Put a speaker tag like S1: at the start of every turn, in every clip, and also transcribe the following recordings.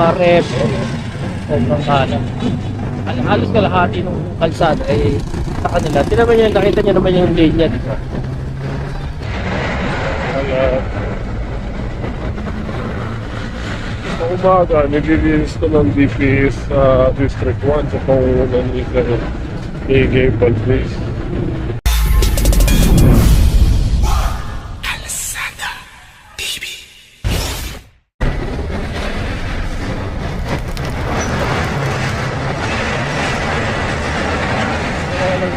S1: mga rep, sobrang kalat. Halos kalahati ng kalsada ay sa kanila. Tinaman niya, nakita niya naman yung lane niya, di ba?
S2: Sa umaga, nililinis ko ng DPS sa District 1 sa pangunan ni Gable Place.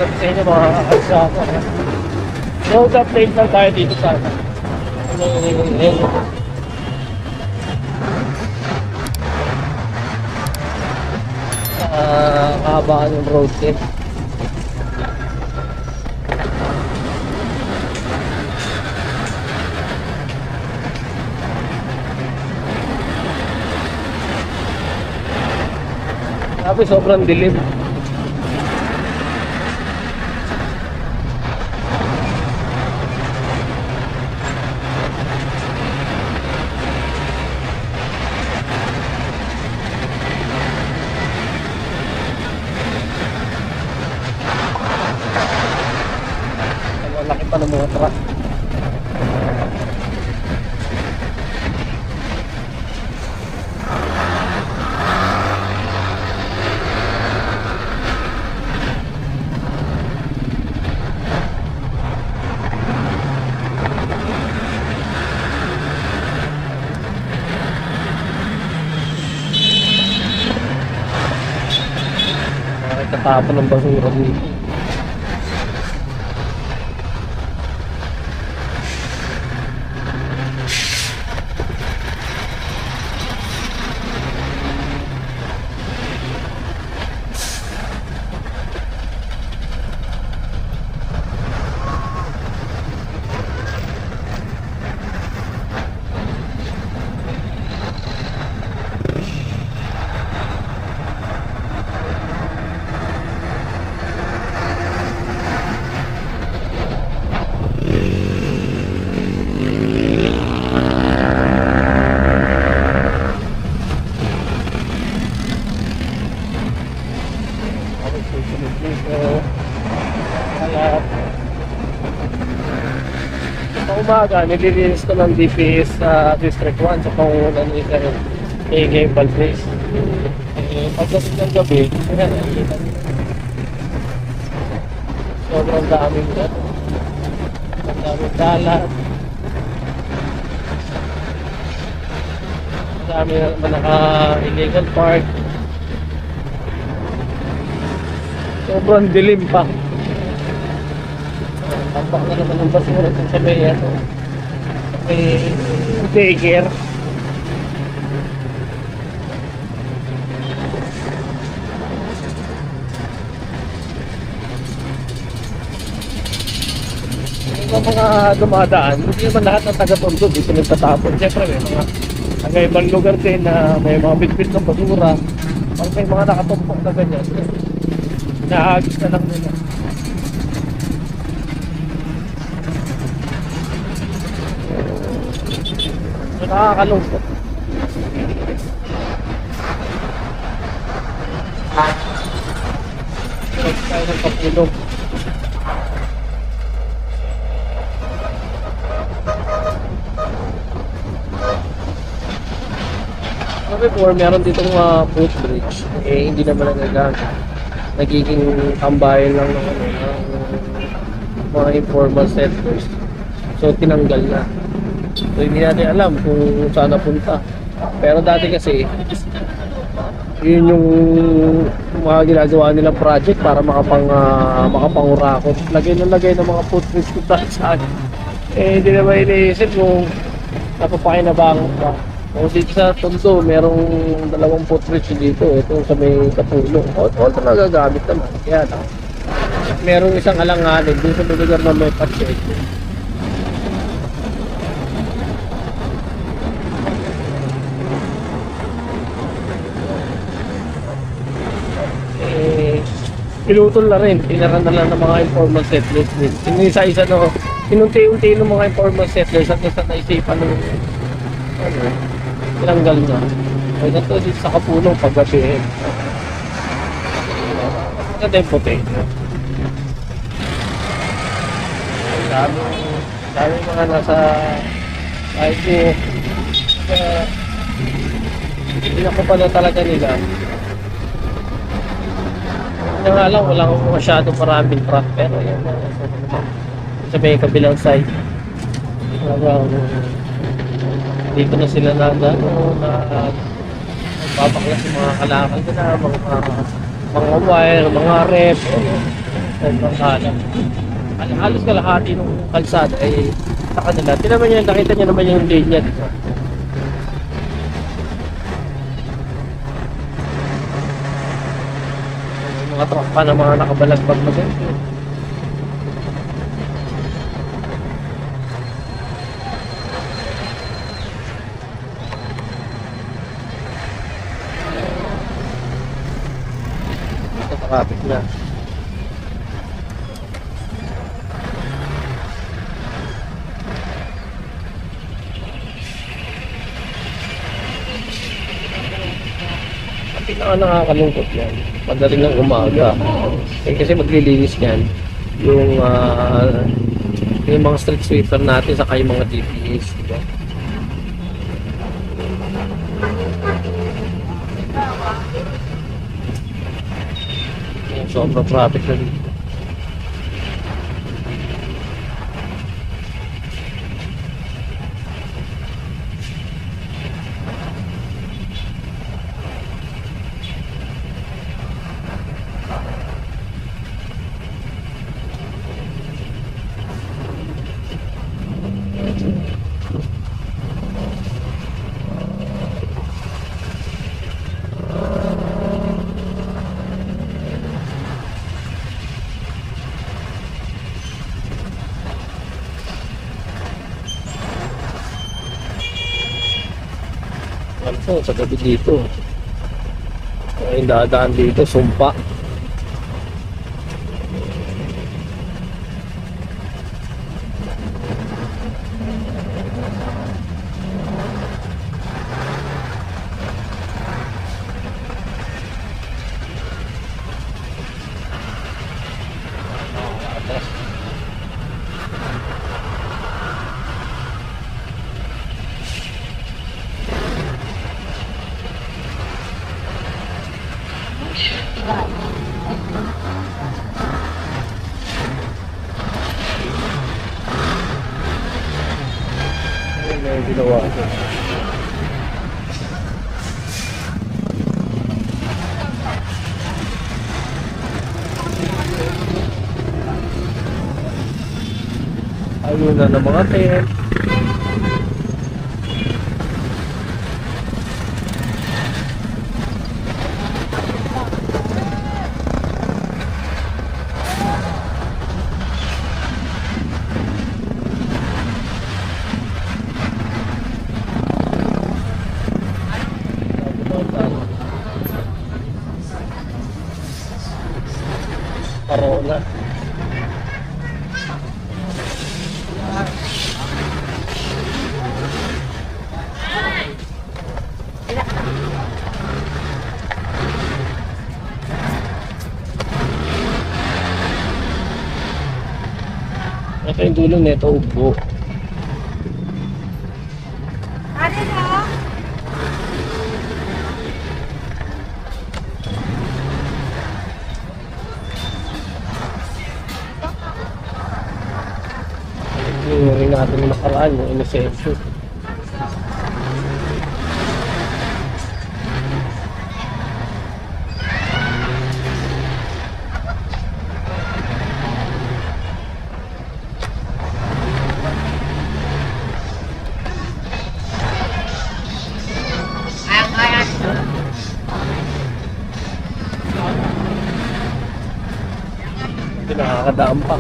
S1: Sa inyo mga kakalsada. So, update lang tayo dito sa kahabaan ng road trip. Sabi sobrang dilim. Laki pa ng mga truck. Tatapon ng basura dito. Sa umaga, nililinis ko ng DPS sa District 1 sa pangunan ni Gable Place. Pagdating ng gabi, sobrang daming kalat. Dami naman naka-illegal park. Sobrang dilim pa. Tampak na naman ang basura sa may daycare. Yung mga dumadaan, hindi naman lahat ng taga-Tondo dito nagtatapon. Siyempre may mga taga-ibang lugar din na may mga bitbit ng basura. Pag may mga nakatumpok na ganyan, inaagis na lang nila. So, nakakalungkot. Tayo ng kapulong. Before, meron ditong footbridge. Hindi naman nagagamit. Nagiging tambayan lang ng mga informal settlers. So, tinanggal na. So, hindi natin alam kung saan napunta. Pero dati kasi, yun yung mga ginagawa nilang project para makapangurakot. Lagay ng mga footbridge kung saan. Hindi naman iniisip kung napapakinabangan pa. O dito sa Tondo, merong dalawang footbridge dito. Ito sa may Kapulong. All na nagagamit naman. Kaya na. Merong isang alanganin dito sa lugar na may patsyek. Pinutol na rin. Tinaran na lang ng mga informal settlers din. Isa-isa no. Inunti-unti ng mga informal settlers at isa naisipan ng tinanggal niya. Ay, ito dito sa Kapulong paggabi. Maganda yung puti. Dami, dami mga nasa kahit yung hindi ako pala talaga nila. Hindi nga lang, walang masyado maraming truck pero yun, sa may kabilang side. Talagang dito na sila na papaklas yung mga kalakal nila, mga wire, mga rep, mga kalam. Halos kalahati ng kalsada ay sa kanila. Tinaman niya, nakita niya naman yung linya dito. Mga truck pa na mga nakabalagbag na dito. Traffic na. Ang pinaka nakakalungkot yan, pagdating ng umaga. Kasi maglilinis yan yung mga street sweeper natin saka yung mga DPS, diba? Sobrang traffic na dito. Ano sa gabi dito? Ay, dadaan dito, sumpa. Ano yung ginawa ko? Ayun na ng mga tent. Parola. Ito yung dulo nito, upo. Yung rin natin nakaraan, yung inisensyo. Hindi nakakadaan pa.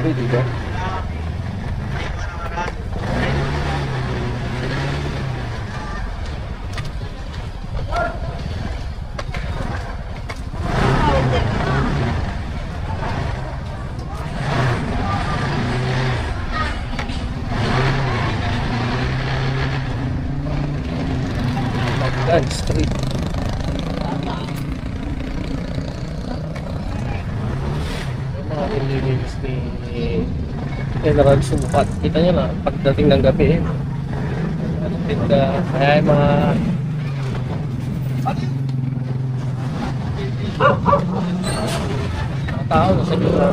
S1: gabi, di ba? Pagkan Street. Yung mga nililinis ni General Sukat. Kita nyo na, pagdating ng gabi, kaya yung mga tao na sa lugar.